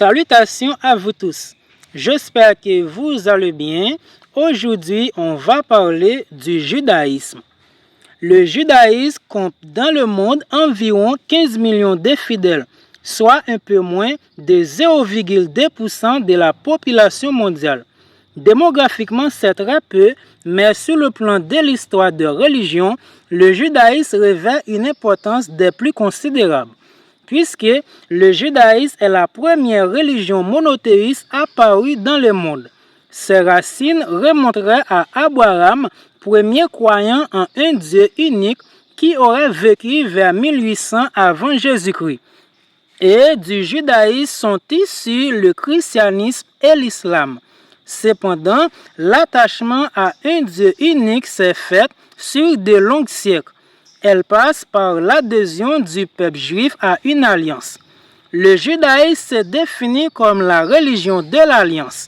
Salutations à vous tous. J'espère que vous allez bien. Aujourd'hui, on va parler du judaïsme. Le judaïsme compte dans le monde environ 15 millions de fidèles, soit un peu moins de 0,2% de la population mondiale. Démographiquement, c'est très peu, mais sur le plan de l'histoire de religion, le judaïsme revêt une importance des plus considérables, puisque le judaïsme est la première religion monothéiste apparue dans le monde. Ses racines remonteraient à Abraham, premier croyant en un Dieu unique qui aurait vécu vers 1800 avant Jésus-Christ. Et du judaïsme sont issus le christianisme et l'islam. Cependant, l'attachement à un Dieu unique s'est fait sur de longs siècles. Elle passe par l'adhésion du peuple juif à une alliance. Le judaïsme se définit comme la religion de l'alliance,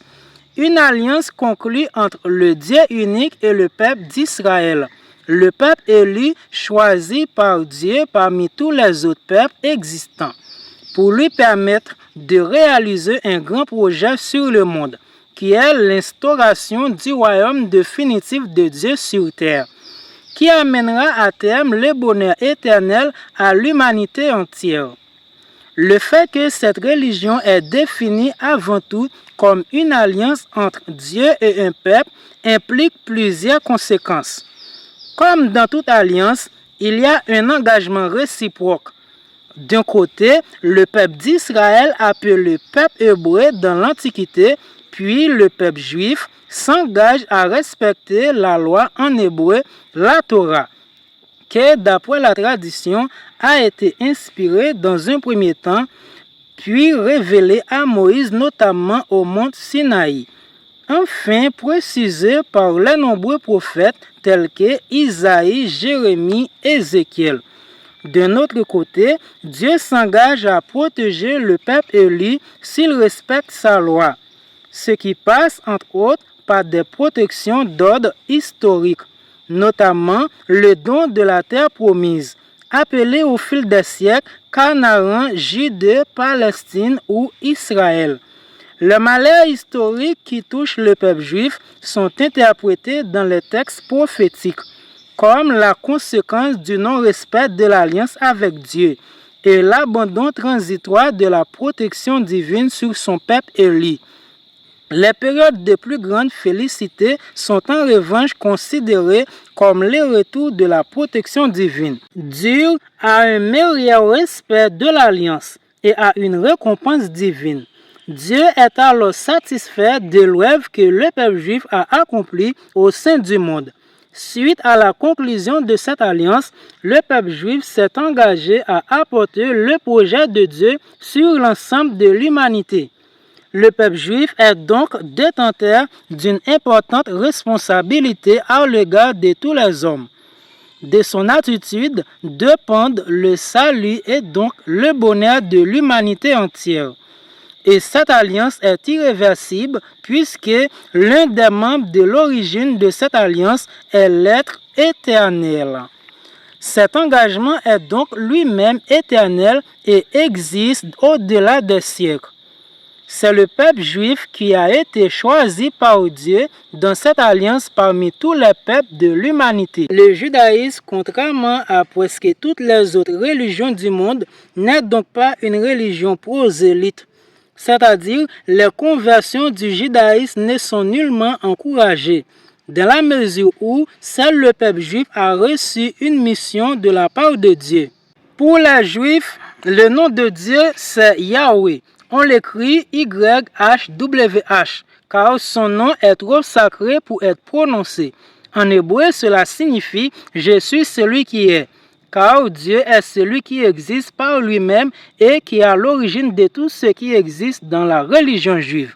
une alliance conclue entre le Dieu unique et le peuple d'Israël, le peuple élu choisi par Dieu parmi tous les autres peuples existants, pour lui permettre de réaliser un grand projet sur le monde, qui est l'instauration du royaume définitif de Dieu sur terre, qui amènera à terme le bonheur éternel à l'humanité entière. Le fait que cette religion est définie avant tout comme une alliance entre Dieu et un peuple implique plusieurs conséquences. Comme dans toute alliance, il y a un engagement réciproque. D'un côté, le peuple d'Israël, appelé peuple hébreu dans l'Antiquité, puis le peuple juif, s'engage à respecter la loi en hébreu, la Torah, qui, d'après la tradition, a été inspirée dans un premier temps, puis révélée à Moïse, notamment au mont Sinaï. Enfin, précisée par les nombreux prophètes tels que Isaïe, Jérémie, Ézéchiel. D'un autre côté, Dieu s'engage à protéger le peuple élu s'il respecte sa loi, ce qui passe entre autres par des protections d'ordre historique, notamment le don de la terre promise, appelé au fil des siècles Canaan, Judée, Palestine ou Israël. Les malheurs historiques qui touchent le peuple juif sont interprétés dans les textes prophétiques comme la conséquence du non-respect de l'alliance avec Dieu et l'abandon transitoire de la protection divine sur son peuple élu. Les périodes de plus grande félicité sont en revanche considérées comme les retours de la protection divine, dues à un meilleur respect de l'alliance et à une récompense divine. Dieu est alors satisfait de l'œuvre que le peuple juif a accomplie au sein du monde. Suite à la conclusion de cette alliance, le peuple juif s'est engagé à apporter le projet de Dieu sur l'ensemble de l'humanité. Le peuple juif est donc détenteur d'une importante responsabilité à l'égard de tous les hommes. De son attitude dépendent le salut et donc le bonheur de l'humanité entière. Et cette alliance est irréversible puisque l'un des membres de l'origine de cette alliance est l'être éternel. Cet engagement est donc lui-même éternel et existe au-delà des siècles. C'est le peuple juif qui a été choisi par Dieu dans cette alliance parmi tous les peuples de l'humanité. Le judaïsme, contrairement à presque toutes les autres religions du monde, n'est donc pas une religion prosélyte. C'est-à-dire, les conversions du judaïsme ne sont nullement encouragées, dans la mesure où seul le peuple juif a reçu une mission de la part de Dieu. Pour les juifs, le nom de Dieu, c'est Yahweh. On l'écrit YHWH, car son nom est trop sacré pour être prononcé. En hébreu, cela signifie « Je suis celui qui est », car Dieu est celui qui existe par lui-même et qui est à l'origine de tout ce qui existe dans la religion juive.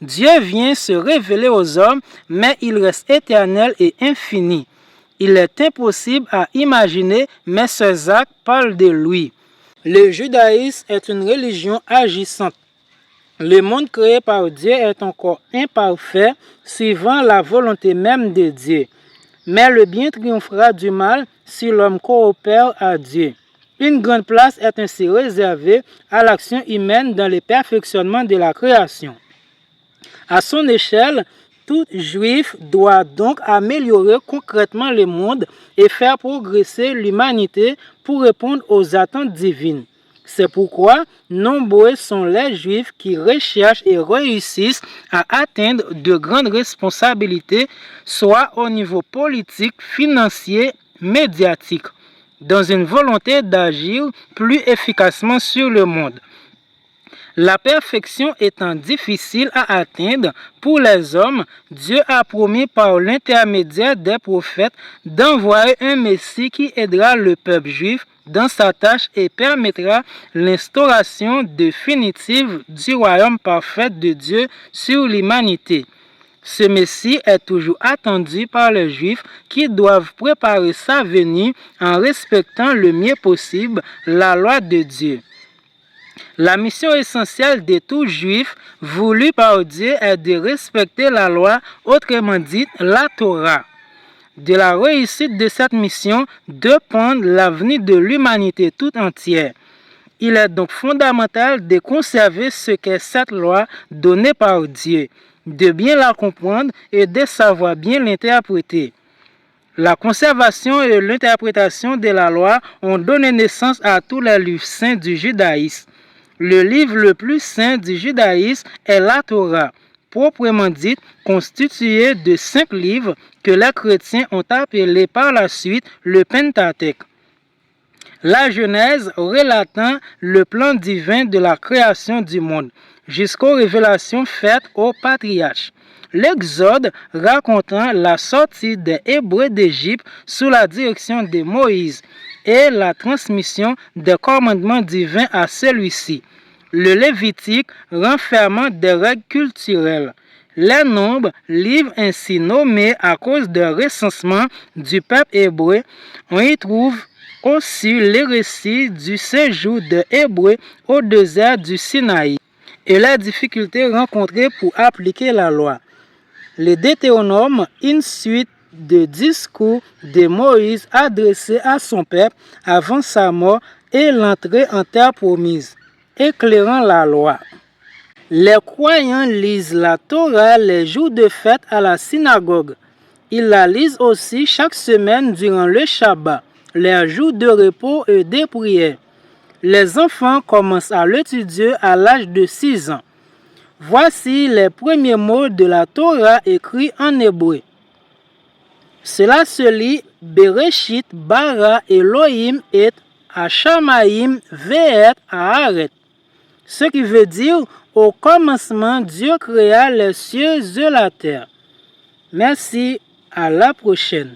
Dieu vient se révéler aux hommes, mais il reste éternel et infini. Il est impossible à imaginer, mais ses actes parlent de lui. Le judaïsme est une religion agissante. Le monde créé par Dieu est encore imparfait, suivant la volonté même de Dieu. Mais le bien triomphera du mal si l'homme coopère à Dieu. Une grande place est ainsi réservée à l'action humaine dans le perfectionnement de la création. À son échelle, tout juif doit donc améliorer concrètement le monde et faire progresser l'humanité pour répondre aux attentes divines. C'est pourquoi nombreux sont les juifs qui recherchent et réussissent à atteindre de grandes responsabilités, soit au niveau politique, financier, médiatique, dans une volonté d'agir plus efficacement sur le monde. La perfection étant difficile à atteindre pour les hommes, Dieu a promis par l'intermédiaire des prophètes d'envoyer un Messie qui aidera le peuple juif dans sa tâche et permettra l'instauration définitive du royaume parfait de Dieu sur l'humanité. Ce Messie est toujours attendu par les Juifs qui doivent préparer sa venue en respectant le mieux possible la loi de Dieu. La mission essentielle de tout juif voulu par Dieu est de respecter la loi, autrement dit la Torah. De la réussite de cette mission dépend l'avenir de l'humanité tout entière. Il est donc fondamental de conserver ce qu'est cette loi donnée par Dieu, de bien la comprendre et de savoir bien l'interpréter. La conservation et l'interprétation de la loi ont donné naissance à tous les livres saints du judaïsme. Le livre le plus saint du judaïsme est la Torah, proprement dite constituée de 5 livres que les chrétiens ont appelés par la suite le Pentateuque. La Genèse relatant le plan divin de la création du monde, jusqu'aux révélations faites aux patriarches. L'Exode racontant la sortie des Hébreux d'Égypte sous la direction de Moïse et la transmission des commandements divins à celui-ci. Le Lévitique renfermant des règles culturelles. Les Nombres, livres ainsi nommés à cause du recensement du peuple hébreu, on y trouve aussi les récits du séjour des Hébreux au désert du Sinaï et les difficultés rencontrées pour appliquer la loi. Le Deutéronome, une suite de discours de Moïse adressés à son peuple avant sa mort et l'entrée en terre promise, éclairant la loi. Les croyants lisent la Torah les jours de fête à la synagogue. Ils la lisent aussi chaque semaine durant le Shabbat, les jours de repos et de prière. Les enfants commencent à l'étudier à l'âge de 6 ans. Voici les premiers mots de la Torah écrits en hébreu. Cela se lit Bereshit bara Elohim et Hashamaim ve'et haaret. Ce qui veut dire au commencement Dieu créa les cieux et la terre. Merci, à la prochaine.